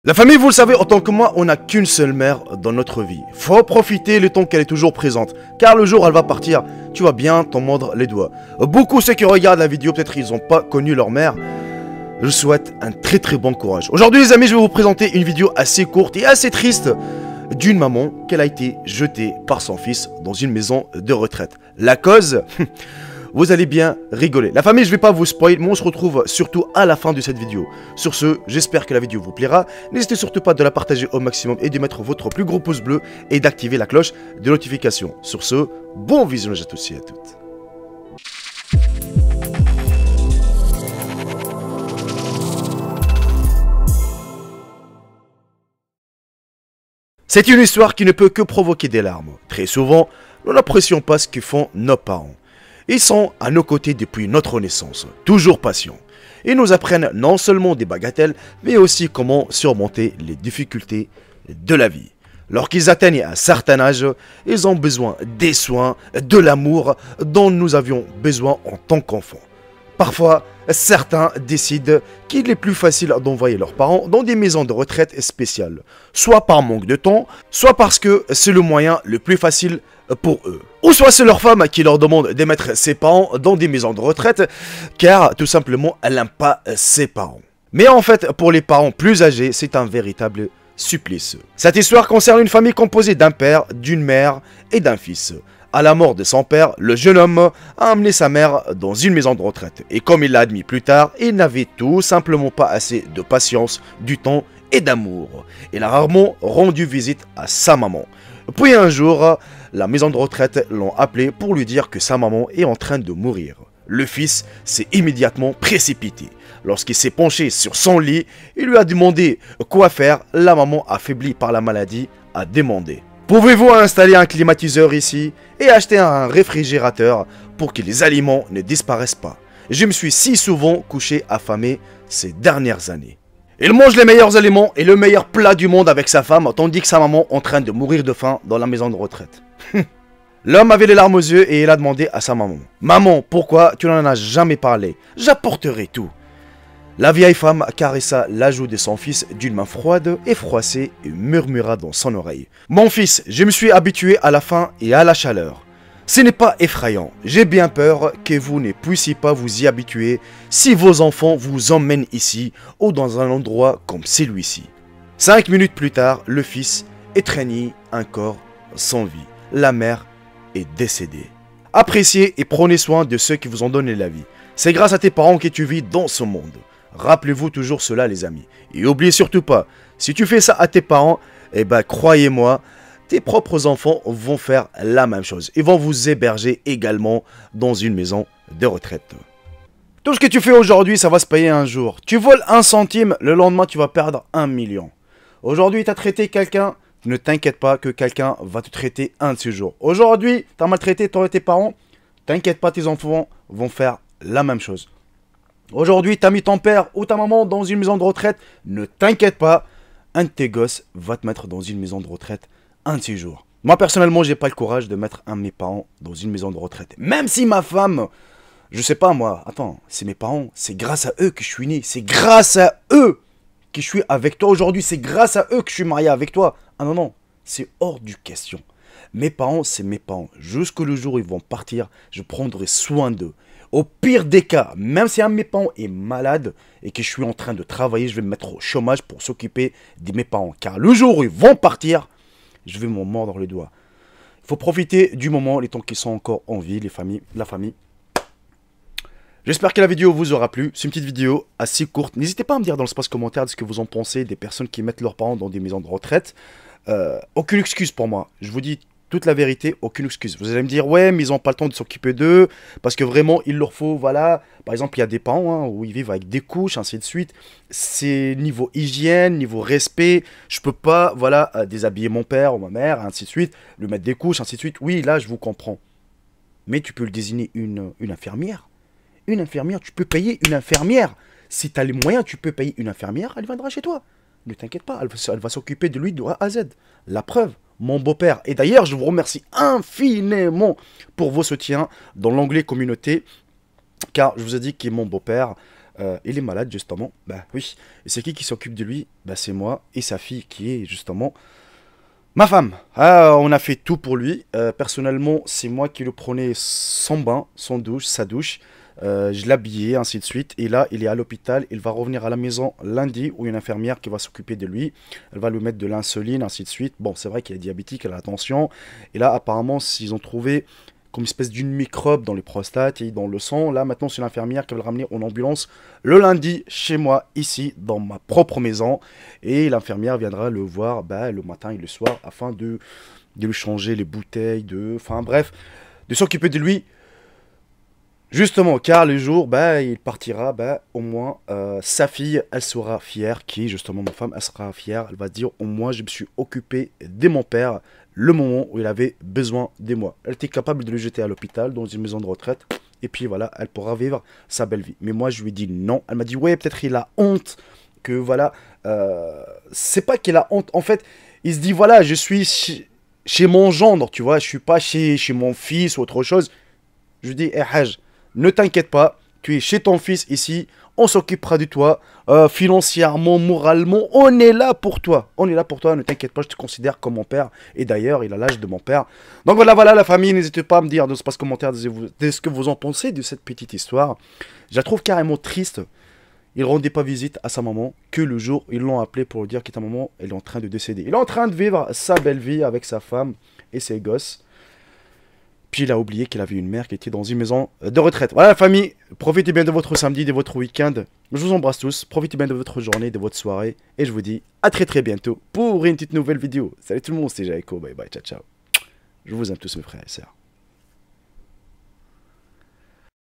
La famille, vous le savez, autant que moi, on n'a qu'une seule mère dans notre vie. Faut profiter le temps qu'elle est toujours présente, car le jour où elle va partir, tu vas bien t'en mordre les doigts. Beaucoup ceux qui regardent la vidéo, peut-être ils n'ont pas connu leur mère. Je souhaite un très bon courage. Aujourd'hui les amis, je vais vous présenter une vidéo assez courte et assez triste d'une maman qu'elle a été jetée par son fils dans une maison de retraite. La cause vous allez bien rigoler. La famille, je vais pas vous spoiler, mais on se retrouve surtout à la fin de cette vidéo. Sur ce, j'espère que la vidéo vous plaira. N'hésitez surtout pas de la partager au maximum et de mettre votre plus gros pouce bleu et d'activer la cloche de notification. Sur ce, bon visionnage à tous et à toutes. C'est une histoire qui ne peut que provoquer des larmes. Très souvent, nous n'apprécions pas ce que font nos parents. Ils sont à nos côtés depuis notre naissance, toujours patients. Ils nous apprennent non seulement des bagatelles, mais aussi comment surmonter les difficultés de la vie. Lorsqu'ils atteignent un certain âge, ils ont besoin des soins, de l'amour dont nous avions besoin en tant qu'enfants. Parfois, certains décident qu'il est plus facile d'envoyer leurs parents dans des maisons de retraite spéciales, soit par manque de temps, soit parce que c'est le moyen le plus facile pour eux. Ou soit c'est leur femme qui leur demande de mettre ses parents dans des maisons de retraite, car tout simplement elle n'aime pas ses parents. Mais en fait, pour les parents plus âgés, c'est un véritable supplice. Cette histoire concerne une famille composée d'un père, d'une mère et d'un fils. À la mort de son père, le jeune homme a amené sa mère dans une maison de retraite. Et comme il l'a admis plus tard, il n'avait tout simplement pas assez de patience, du temps et d'amour. Il a rarement rendu visite à sa maman. Puis un jour, la maison de retraite l'ont appelé pour lui dire que sa maman est en train de mourir. Le fils s'est immédiatement précipité. Lorsqu'il s'est penché sur son lit, il lui a demandé quoi faire. La maman, affaiblie par la maladie, a demandé: pouvez-vous installer un climatiseur ici et acheter un réfrigérateur pour que les aliments ne disparaissent pas? Je me suis si souvent couché affamé ces dernières années. Il mange les meilleurs aliments et le meilleur plat du monde avec sa femme, tandis que sa maman est en train de mourir de faim dans la maison de retraite. L'homme avait les larmes aux yeux et il a demandé à sa maman: maman, pourquoi tu n'en as jamais parlé? J'apporterai tout. La vieille femme caressa la joue de son fils d'une main froide et froissée et murmura dans son oreille: mon fils, je me suis habitué à la faim et à la chaleur. Ce n'est pas effrayant. J'ai bien peur que vous ne puissiez pas vous y habituer si vos enfants vous emmènent ici ou dans un endroit comme celui-ci. 5 minutes plus tard, le fils étreignit un corps sans vie. La mère est décédée. Appréciez et prenez soin de ceux qui vous ont donné la vie. C'est grâce à tes parents que tu vis dans ce monde. Rappelez-vous toujours cela les amis. Et n'oubliez surtout pas, si tu fais ça à tes parents, eh ben croyez-moi, tes propres enfants vont faire la même chose. Ils vont vous héberger également dans une maison de retraite. Tout ce que tu fais aujourd'hui, ça va se payer un jour. Tu voles 1 centime, le lendemain tu vas perdre 1 million. Aujourd'hui tu as traité quelqu'un, ne t'inquiète pas que quelqu'un va te traiter un de ces jours. Aujourd'hui tu as maltraité tes parents, t'inquiète pas, tes enfants vont faire la même chose. Aujourd'hui tu as mis ton père ou ta maman dans une maison de retraite, ne t'inquiète pas, un de tes gosses va te mettre dans une maison de retraite un de ces jours. Moi personnellement j'ai pas le courage de mettre un de mes parents dans une maison de retraite. Même si ma femme, je sais pas moi, attends, c'est mes parents, c'est grâce à eux que je suis né, c'est grâce à eux que je suis avec toi aujourd'hui, c'est grâce à eux que je suis marié avec toi. Ah non, c'est hors du question. Mes parents, c'est mes parents. Jusqu'au jour où ils vont partir, je prendrai soin d'eux. Au pire des cas, même si un de mes parents est malade et que je suis en train de travailler, je vais me mettre au chômage pour s'occuper de mes parents. Car le jour où ils vont partir, je vais m'en mordre les doigts. Il faut profiter du moment, les temps qui sont encore en vie, la famille. J'espère que la vidéo vous aura plu. C'est une petite vidéo assez courte. N'hésitez pas à me dire dans l'espace commentaire ce que vous en pensez des personnes qui mettent leurs parents dans des maisons de retraite. Aucune excuse pour moi. Je vous dis toute la vérité, aucune excuse. Vous allez me dire, ouais, mais ils n'ont pas le temps de s'occuper d'eux, parce que vraiment, il leur faut, voilà. Par exemple, il y a des parents où ils vivent avec des couches, ainsi de suite. C'est niveau hygiène, niveau respect. Je peux pas, voilà, déshabiller mon père ou ma mère, ainsi de suite, lui mettre des couches, ainsi de suite. Oui, là, je vous comprends. Mais tu peux le désigner une infirmière. Une infirmière, tu peux payer une infirmière. Si tu as les moyens, tu peux payer une infirmière, elle viendra chez toi. Ne t'inquiète pas, elle va s'occuper de lui de A à Z. La preuve, mon beau-père. Et d'ailleurs, je vous remercie infiniment pour vos soutiens dans l'onglet communauté. Car je vous ai dit que mon beau-père il est malade justement. Bah oui. Et c'est qui s'occupe de lui? Bah c'est moi et sa fille qui est justement ma femme. Ah, on a fait tout pour lui. Personnellement, c'est moi qui le prenais son bain, son douche, sa douche. Je l'habillais, ainsi de suite. Et là, il est à l'hôpital. Il va revenir à la maison lundi où il y a une infirmière qui va s'occuper de lui. Elle va lui mettre de l'insuline, ainsi de suite. Bon, c'est vrai qu'il est diabétique, elle a la tension. Et là, apparemment, s'ils ont trouvé comme une espèce d'une microbe dans les prostates et dans le sang. Là, maintenant, c'est l'infirmière qui va le ramener en ambulance le lundi chez moi, ici, dans ma propre maison. Et l'infirmière viendra le voir le matin et le soir afin de lui changer les bouteilles, enfin bref, de s'occuper de lui. Justement, car le jour, il partira, au moins, sa fille, elle sera fière, qui, justement, ma femme, elle sera fière, elle va dire, au moins, je me suis occupé de mon père, le moment où il avait besoin de moi. Elle était capable de le jeter à l'hôpital, dans une maison de retraite, et puis voilà, elle pourra vivre sa belle vie. Mais moi, je lui ai dit non, elle m'a dit, ouais, peut-être il a honte, que voilà, c'est pas qu'il a honte, en fait, il se dit, voilà, je suis chez mon gendre, tu vois, je suis pas chez mon fils ou autre chose. Je lui dis, Haj, ne t'inquiète pas, tu es chez ton fils ici, on s'occupera de toi, financièrement, moralement, on est là pour toi. On est là pour toi, ne t'inquiète pas, je te considère comme mon père. Et d'ailleurs, il a l'âge de mon père. Donc voilà la famille, n'hésitez pas à me dire dans l'espace commentaire de ce que vous en pensez de cette petite histoire. Je la trouve carrément triste. Il ne rendait pas visite à sa maman que le jour où ils l'ont appelé pour lui dire que ta maman elle est en train de décéder. Il est en train de vivre sa belle vie avec sa femme et ses gosses. Puis il a oublié qu'il avait une mère qui était dans une maison de retraite. Voilà la famille, profitez bien de votre samedi, de votre week-end. Je vous embrasse tous, profitez bien de votre journée, de votre soirée. Et je vous dis à très bientôt pour une petite nouvelle vidéo. Salut tout le monde, c'était Jaiko, bye bye, ciao ciao. Je vous aime tous mes frères et sœurs.